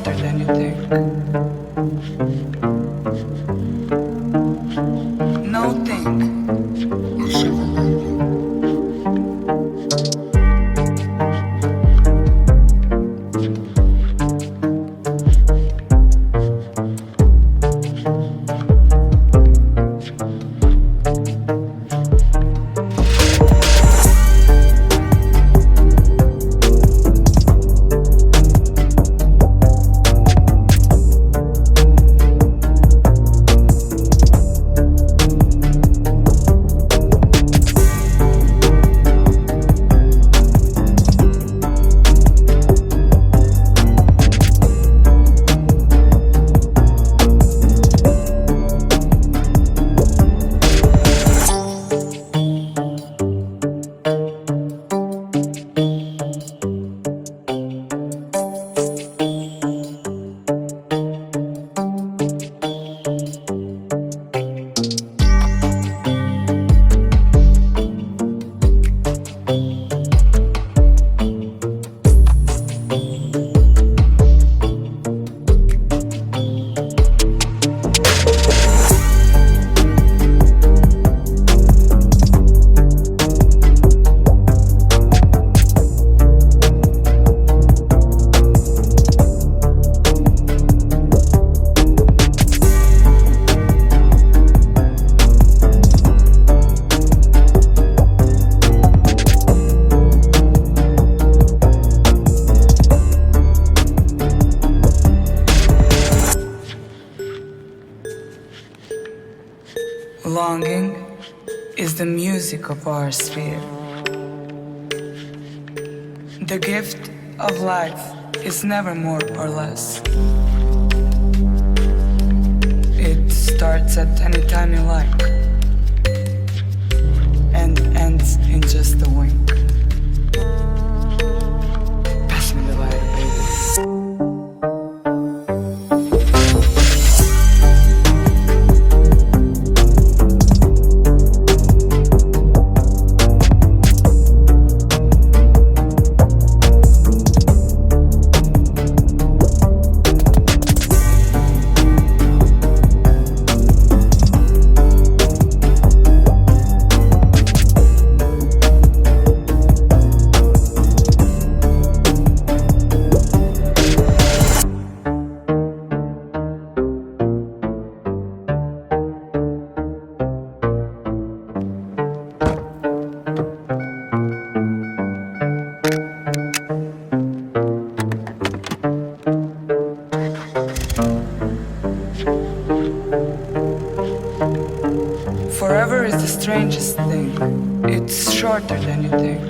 shorter than you think. No think. Longing is the music of our sphere. The gift of life is never more or less. It starts at any time you like and ends in just a wink. Pass me the light, baby. Forever is the strangest thing. It's shorter than you think.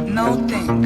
No think.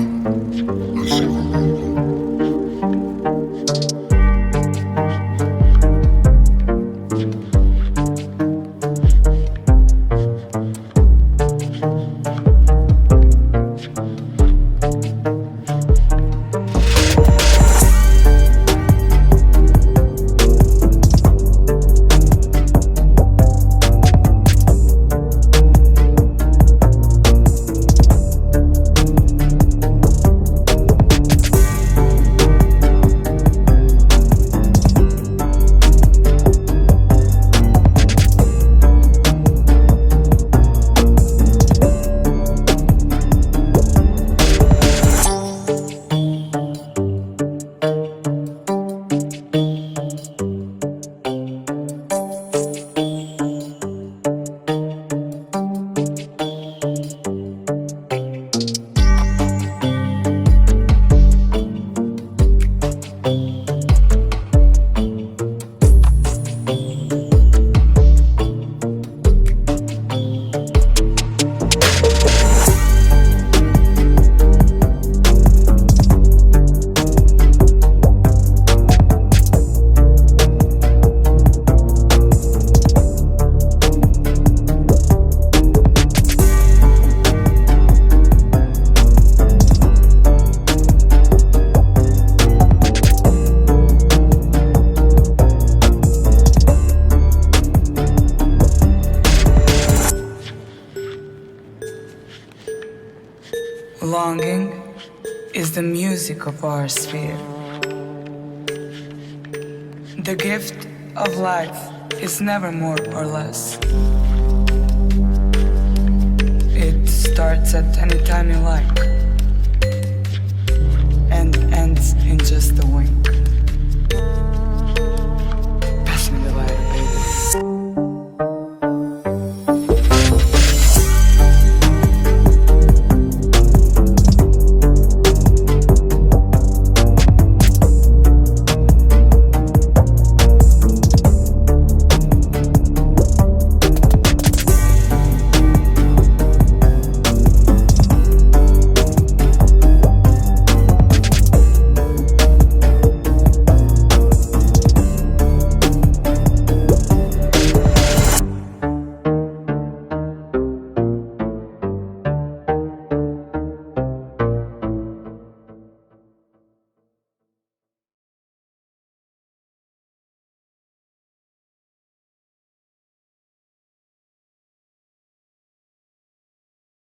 is the music of our sphere. The gift of life is never more or less. It starts at any time you like.